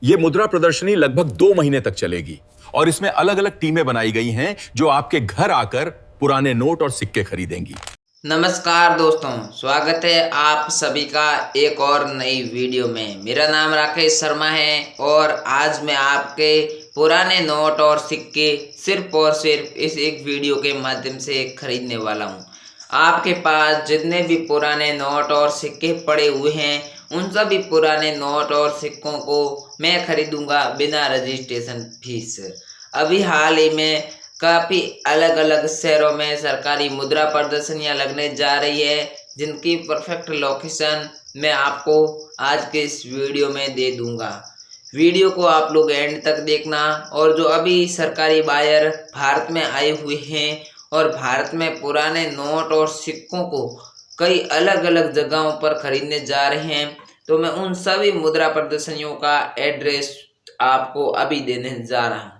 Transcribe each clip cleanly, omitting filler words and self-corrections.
ये मुद्रा प्रदर्शनी लगभग 2 महीने तक चलेगी और इसमें अलग अलग टीमें बनाई गई हैं जो आपके घर आकर पुराने नोट और सिक्के खरीदेंगी। नमस्कार दोस्तों, स्वागत है आप सभी का एक और नई वीडियो में। मेरा नाम राकेश शर्मा है और आज मैं आपके पुराने नोट और सिक्के सिर्फ और सिर्फ इस एक वीडियो के माध्यम से खरीदने वाला हूं। आपके पास जितने भी पुराने नोट और सिक्के पड़े हुए हैं उन सभी पुराने नोट और सिक्कों को मैं खरीदूंगा बिना रजिस्ट्रेशन फीस। अभी हाल ही में काफ़ी अलग अलग शहरों में सरकारी मुद्रा प्रदर्शनियां लगने जा रही है, जिनकी परफेक्ट लोकेशन मैं आपको आज के इस वीडियो में दे दूंगा। वीडियो को आप लोग एंड तक देखना। और जो अभी सरकारी बायर भारत में आए हुए हैं और भारत में पुराने नोट और सिक्कों को कई अलग अलग जगहों पर खरीदने जा रहे हैं, तो मैं उन सभी मुद्रा प्रदर्शनियों का एड्रेस आपको अभी देने जा रहा हूँ।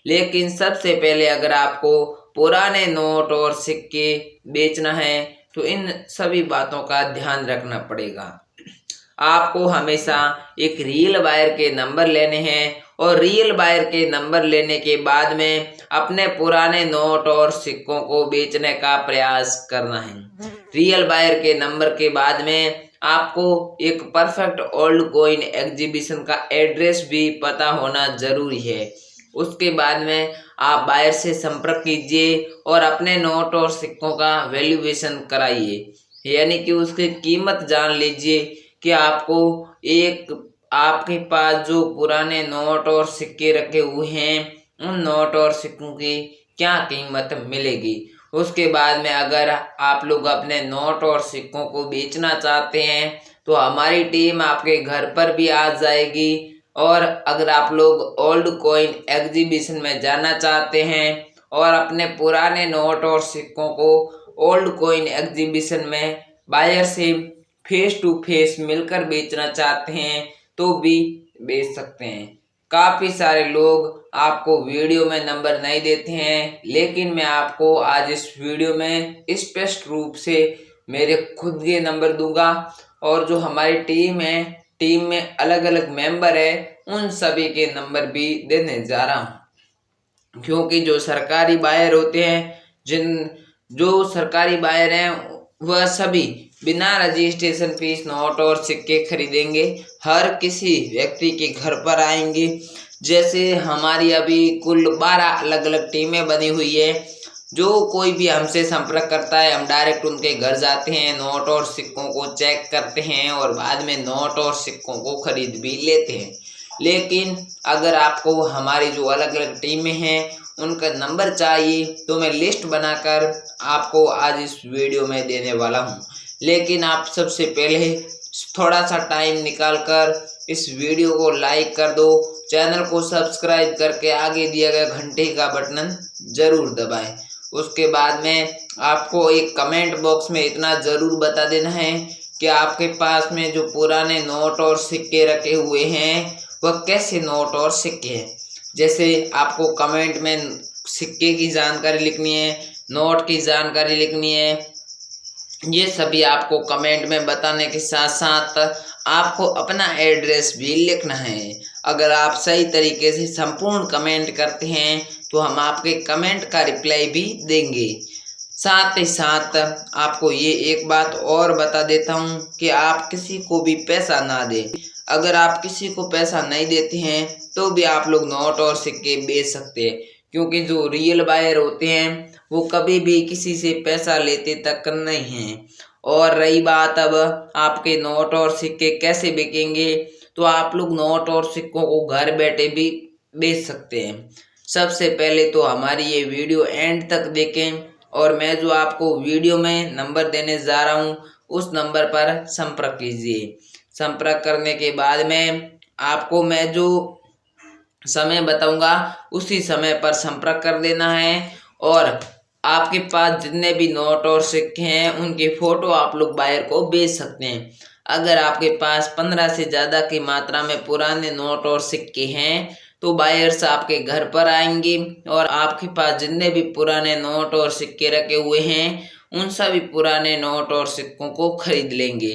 लेकिन सबसे पहले अगर आपको पुराने नोट और सिक्के बेचना है तो इन सभी बातों का ध्यान रखना पड़ेगा। आपको हमेशा एक रियल बायर के नंबर लेने हैं और रियल बायर के नंबर लेने के बाद में अपने पुराने नोट और सिक्कों को बेचने का प्रयास करना है। रियल बायर के नंबर के बाद में आपको एक परफेक्ट ओल्ड कॉइन एग्जीबिशन का एड्रेस भी पता होना जरूरी है। उसके बाद में आप बायर से संपर्क कीजिए और अपने नोट और सिक्कों का वैल्यूएशन कराइए, यानी कि उसकी कीमत जान लीजिए कि आपको आपके पास जो पुराने नोट और सिक्के रखे हुए हैं उन नोट और सिक्कों की क्या कीमत मिलेगी। उसके बाद में अगर आप लोग अपने नोट और सिक्कों को बेचना चाहते हैं तो हमारी टीम आपके घर पर भी आ जाएगी। और अगर आप लोग ओल्ड कॉइन एग्जीबिशन में जाना चाहते हैं और अपने पुराने नोट और सिक्कों को ओल्ड कॉइन एग्जीबिशन में बायर से फेस टू फेस मिलकर बेचना चाहते हैं तो भी बेच सकते हैं। काफ़ी सारे लोग आपको वीडियो में नंबर नहीं देते हैं, लेकिन मैं आपको आज इस वीडियो में स्पष्ट रूप से मेरे खुद के नंबर दूंगा और जो हमारी टीम है, टीम में अलग अलग मेंबर है, उन सभी के नंबर भी देने जा रहा हूँ। क्योंकि जो सरकारी बायर होते हैं, जो सरकारी बायर हैं वह सभी बिना रजिस्ट्रेशन फीस नोट और सिक्के खरीदेंगे। हर किसी व्यक्ति के घर पर आएंगे। जैसे हमारी अभी कुल 12 अलग अलग टीमें बनी हुई है। जो कोई भी हमसे संपर्क करता है हम डायरेक्ट उनके घर जाते हैं, नोट और सिक्कों को चेक करते हैं और बाद में नोट और सिक्कों को खरीद भी लेते हैं। लेकिन अगर आपको हमारी जो अलग अलग टीमें हैं उनका नंबर चाहिए तो मैं लिस्ट बनाकर आपको आज इस वीडियो में देने वाला हूं। लेकिन आप सबसे पहले थोड़ा सा टाइम निकालकर इस वीडियो को लाइक कर दो, चैनल को सब्सक्राइब करके आगे दिया गया घंटे का बटन जरूर दबाएं। उसके बाद में आपको एक कमेंट बॉक्स में इतना ज़रूर बता देना है कि आपके पास में जो पुराने नोट और सिक्के रखे हुए हैं वह कैसे नोट और सिक्के हैं। जैसे आपको कमेंट में सिक्के की जानकारी लिखनी है, नोट की जानकारी लिखनी है, ये सभी आपको कमेंट में बताने के साथ साथ आपको अपना एड्रेस भी लिखना है। अगर आप सही तरीके से संपूर्ण कमेंट करते हैं तो हम आपके कमेंट का रिप्लाई भी देंगे। साथ ही साथ आपको ये एक बात और बता देता हूँ कि आप किसी को भी पैसा ना दें। अगर आप किसी को पैसा नहीं देते हैं तो भी आप लोग नोट और सिक्के बेच सकते हैं, क्योंकि जो रियल बायर होते हैं वो कभी भी किसी से पैसा लेते तक नहीं हैं। और रही बात अब आपके नोट और सिक्के कैसे बिकेंगे, तो आप लोग नोट और सिक्कों को घर बैठे भी बेच सकते हैं। सबसे पहले तो हमारी ये वीडियो एंड तक देखें और मैं जो आपको वीडियो में नंबर देने जा रहा हूँ उस नंबर पर संपर्क कीजिए। संपर्क करने के बाद में आपको मैं जो समय बताऊंगा उसी समय पर संपर्क कर देना है। और आपके पास जितने भी नोट और सिक्के हैं उनकी फ़ोटो आप लोग बायर को भेज सकते हैं। अगर आपके पास 15 से ज़्यादा की मात्रा में पुराने नोट और सिक्के हैं तो बायर्स आपके घर पर आएंगे और आपके पास जितने भी पुराने नोट और सिक्के रखे हुए हैं उन सभी पुराने नोट और सिक्कों को खरीद लेंगे।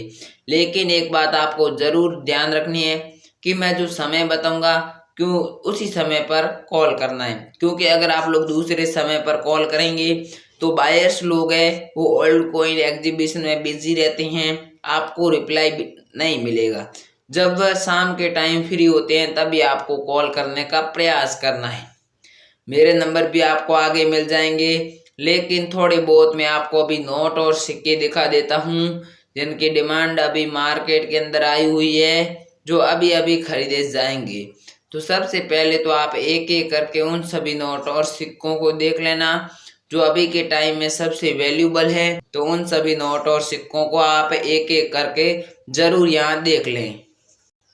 लेकिन एक बात आपको ज़रूर ध्यान रखनी है कि मैं जो समय बताऊंगा क्यों उसी समय पर कॉल करना है, क्योंकि अगर आप लोग दूसरे समय पर कॉल करेंगे तो बायर्स लोग हैं वो ओल्ड कॉइन एग्जीबिशन में बिजी रहते हैं, आपको रिप्लाई भी नहीं मिलेगा। जब शाम के टाइम फ्री होते हैं तभी आपको कॉल करने का प्रयास करना है। मेरे नंबर भी आपको आगे मिल जाएंगे, लेकिन थोड़े बहुत मैं आपको अभी नोट और सिक्के दिखा देता हूँ जिनकी डिमांड अभी मार्केट के अंदर आई हुई है, जो अभी अभी खरीदे जाएंगे। तो सबसे पहले तो आप एक एक करके उन सभी नोट और सिक्कों को देख लेना जो अभी के टाइम में सबसे वैल्यूबल है। तो उन सभी नोट और सिक्कों को आप एक एक करके जरूर यहाँ देख लें।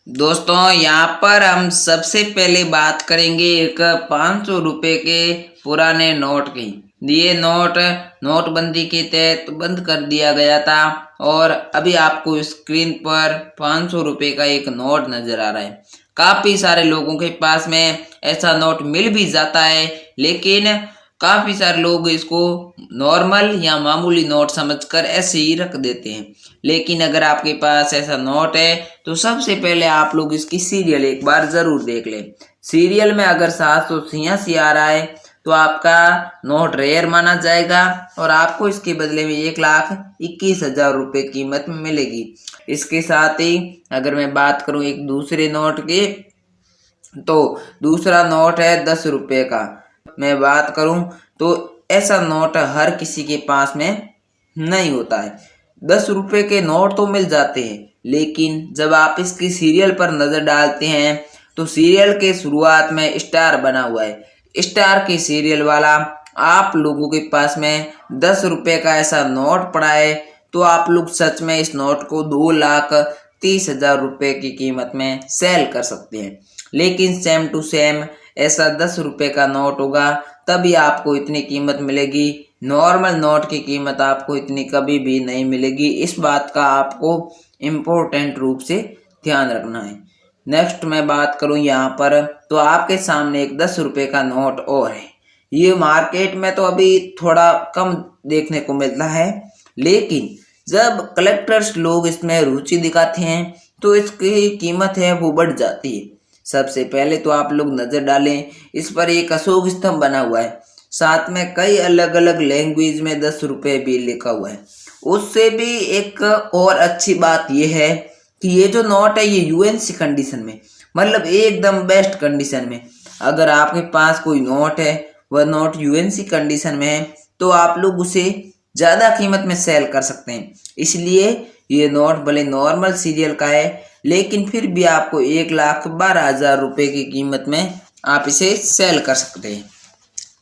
दोस्तों यहाँ पर हम सबसे पहले बात करेंगे एक 500 रुपये के पुराने नोट की। ये नोट नोटबंदी के तहत बंद कर दिया गया था और अभी आपको स्क्रीन पर 500 रुपये का एक नोट नजर आ रहा है। काफी सारे लोगों के पास में ऐसा नोट मिल भी जाता है, लेकिन काफी सारे लोग इसको नॉर्मल या मामूली नोट समझकर ऐसे ही रख देते हैं। लेकिन अगर आपके पास ऐसा नोट है तो सबसे पहले आप लोग इसकी सीरियल एक बार जरूर देख लें। सीरियल में अगर 786 आ रहा है तो आपका नोट रेयर माना जाएगा और आपको इसके बदले में 1,21,000 रुपये कीमत में मिलेगी। इसके साथ ही अगर मैं बात करूं एक दूसरे नोट की, तो दूसरा नोट है 10 रुपये का। मैं बात करूं तो ऐसा नोट हर किसी के पास में नहीं होता है। 10 रुपये के नोट तो मिल जाते हैं, लेकिन जब आप इसकी सीरियल पर नजर डालते हैं तो सीरियल के शुरुआत में स्टार बना हुआ है। स्टार की सीरियल वाला आप लोगों के पास में 10 रुपये का ऐसा नोट पड़ा है तो आप लोग सच में इस नोट को 2,30,000 रुपये की कीमत में सेल कर सकते हैं। लेकिन सेम टू सेम ऐसा 10 रुपये का नोट होगा तभी आपको इतनी कीमत मिलेगी। नॉर्मल नोट की कीमत आपको इतनी कभी भी नहीं मिलेगी। इस बात का आपको इम्पोर्टेंट रूप से ध्यान रखना है। नेक्स्ट मैं बात करूं यहाँ पर तो आपके सामने एक 10 रुपये का नोट और है। ये मार्केट में तो अभी थोड़ा कम देखने को मिलता है, लेकिन जब कलेक्टर्स लोग इसमें रुचि दिखाते हैं तो इसकी कीमत है वो बढ़ जाती है। सबसे पहले तो आप लोग नजर डालें, इस पर एक अशोक स्तंभ बना हुआ है, साथ में कई अलग अलग लैंग्वेज में 10 रुपये भी लिखा हुआ है। उससे भी एक और अच्छी बात यह है कि ये जो नोट है ये यूएनसी कंडीशन में, मतलब एकदम बेस्ट कंडीशन में। अगर आपके पास कोई नोट है वह नोट यूएनसी कंडीशन में है तो आप लोग उसे ज़्यादा कीमत में सेल कर सकते हैं। इसलिए ये नोट भले नॉर्मल सीरियल का है, लेकिन फिर भी आपको 1,12,000 रुपये की कीमत में आप इसे सेल कर सकते हैं।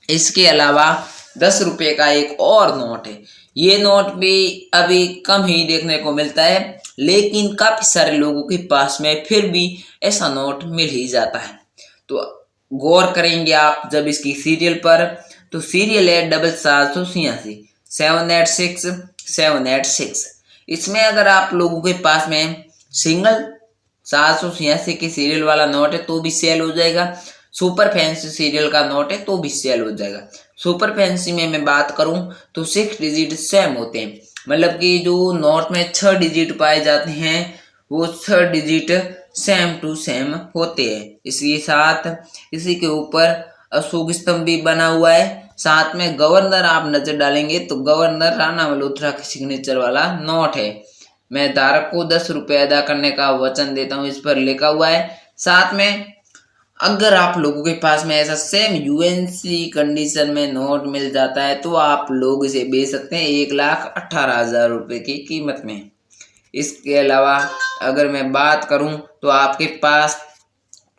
इसके अलावा 10 रुपये का एक और नोट है। ये नोट भी अभी कम ही देखने को मिलता है, लेकिन काफ़ी सारे लोगों के पास में फिर भी ऐसा नोट मिल ही जाता है। तो गौर करेंगे आप जब इसकी सीरियल पर, तो सीरियल है 786 786 786। इसमें अगर आप लोगों के पास में सिंगल 786 की सीरियल वाला नोट है तो भी सेल हो जाएगा। सुपर फैंसी सीरियल का नोट है तो भी सेल हो जाएगा। सुपर फैंसी में मैं बात करूं तो 6 डिजिट सेम होते हैं, मतलब कि जो नोट में 6 डिजिट पाए जाते हैं वो 6 डिजिट सेम टू सेम होते हैं। इसके साथ इसी के ऊपर अशोक स्तंभ भी बना हुआ है। साथ में गवर्नर आप नजर डालेंगे तो गवर्नर राणा मल्होत्रा के सिग्नेचर वाला नोट है। मैं धारक को 10 रुपये अदा करने का वचन देता हूँ, इस पर लिखा हुआ है। साथ में अगर आप लोगों के पास में ऐसा सेम यूएनसी कंडीशन में नोट मिल जाता है तो आप लोग इसे बेच सकते हैं 1,18,000 रुपये की कीमत में। इसके अलावा अगर मैं बात करूं तो आपके पास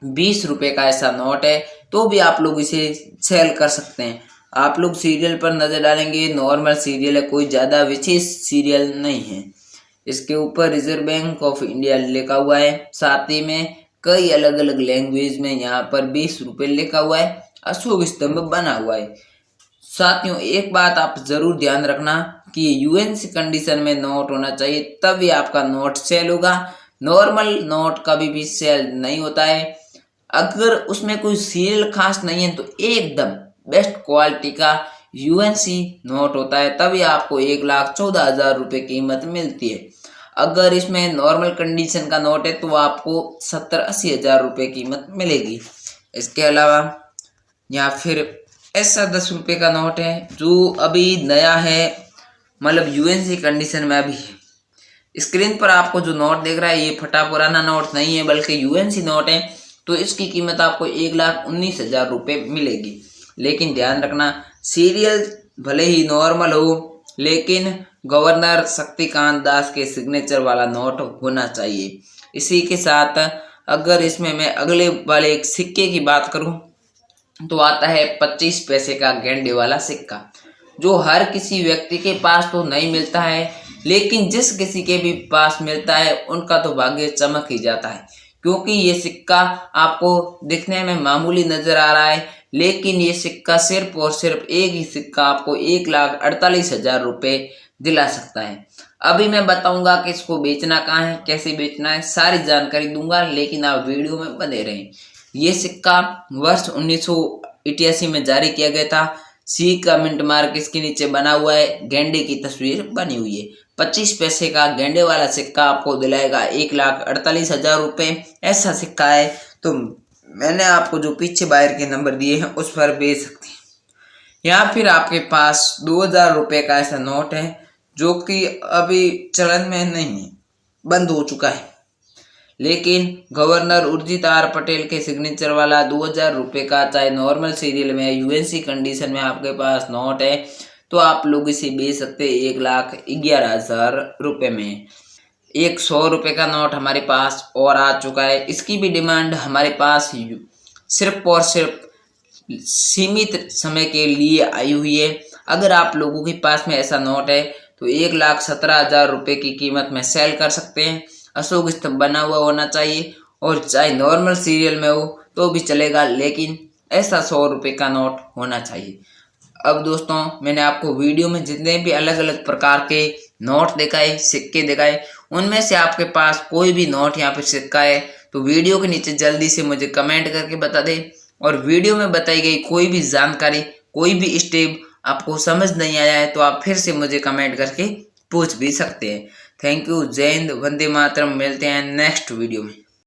20 रुपये का ऐसा नोट है तो भी आप लोग इसे सेल कर सकते हैं। आप लोग सीरियल पर नजर डालेंगे, नॉर्मल सीरियल है, कोई ज़्यादा विशेष सीरियल नहीं है। इसके ऊपर रिजर्व बैंक ऑफ इंडिया लिखा हुआ है, साथ ही में कई अलग अलग लैंग्वेज में यहाँ पर 20 रुपये लिखा हुआ है, अशोक स्तंभ बना हुआ है। साथियों एक बात आप जरूर ध्यान रखना कि यूएनसी कंडीशन में नोट होना चाहिए तभी आपका नोट सेल होगा। नॉर्मल नोट कभी भी सेल नहीं होता है। अगर उसमें कोई सीरियल खास नहीं है तो एकदम बेस्ट क्वालिटी का यूएनसी नोट होता है तभी आपको 1,14,000 रुपये कीमत मिलती है। अगर इसमें नॉर्मल कंडीशन का नोट है तो आपको 70-80 हज़ार रुपये कीमत मिलेगी। इसके अलावा या फिर ऐसा 10 रुपये का नोट है जो अभी नया है, मतलब यूएनसी कंडीशन में अभी है। स्क्रीन पर आपको जो नोट दिख रहा है ये फटा पुराना नोट नहीं है बल्कि यूएनसी नोट है, तो इसकी कीमत आपको 1,19,000 रुपये मिलेगी। लेकिन ध्यान रखना, सीरियल भले ही नॉर्मल हो लेकिन गवर्नर शक्तिकांत दास के सिग्नेचर वाला नोट होना चाहिए। इसी के साथ अगर इसमें मैं अगले वाले एक सिक्के की बात करूं तो आता है 25 पैसे का गेंडे वाला सिक्का, जो हर किसी व्यक्ति के पास तो नहीं मिलता है, लेकिन जिस किसी के भी पास मिलता है उनका तो भाग्य चमक ही जाता है। क्योंकि ये सिक्का आपको दिखने में मामूली नजर आ रहा है, लेकिन ये सिक्का सिर्फ और सिर्फ एक ही सिक्का आपको 1,48,000 रुपये दिला सकता है। अभी मैं बताऊंगा कि इसको बेचना कहाँ है, कैसे बेचना है, सारी जानकारी दूंगा, लेकिन आप वीडियो में बने रहें। ये सिक्का वर्ष 1988 में जारी किया गया था। सी का मिंट मार्क इसके नीचे बना हुआ है, गेंडे की तस्वीर बनी हुई है। 25 पैसे का गेंडे वाला सिक्का आपको दिलाएगा 1,48,000 रुपये। ऐसा सिक्का है तो मैंने आपको जो पीछे बाहर के नंबर दिए हैं उस पर बेच सकते हैं। या फिर आपके पास 2,000 रुपये का ऐसा नोट है जो कि अभी चलन में नहीं है, बंद हो चुका है, लेकिन गवर्नर उर्जित आर पटेल के सिग्नेचर वाला 2,000 रुपये का, चाहे नॉर्मल सीरियल में यूएनसी कंडीशन में आपके पास नोट है तो आप लोग इसे बेच सकते हैं 1,11,000 रुपये में। एक 100 रुपये का नोट हमारे पास और आ चुका है। इसकी भी डिमांड हमारे पास सिर्फ और सिर्फ सीमित समय के लिए आई हुई है। अगर आप लोगों के पास में ऐसा नोट है तो 1,17,000 रुपये की कीमत में सेल कर सकते हैं। अशोक स्तंभ बना हुआ होना चाहिए और चाहे नॉर्मल सीरियल में हो तो भी चलेगा, लेकिन ऐसा 100 रुपये का नोट होना चाहिए। अब दोस्तों, मैंने आपको वीडियो में जितने भी अलग अलग प्रकार के नोट दिखाए, सिक्के दिखाए, उनमें से आपके पास कोई भी नोट या फिर सिक्का है तो वीडियो के नीचे जल्दी से मुझे कमेंट करके बता दें। और वीडियो में बताई गई कोई भी जानकारी, कोई भी स्टेप आपको समझ नहीं आया है तो आप फिर से मुझे कमेंट करके पूछ भी सकते हैं। Thank you. जय हिंद, वंदे मातरम। मिलते हैं नेक्स्ट वीडियो में।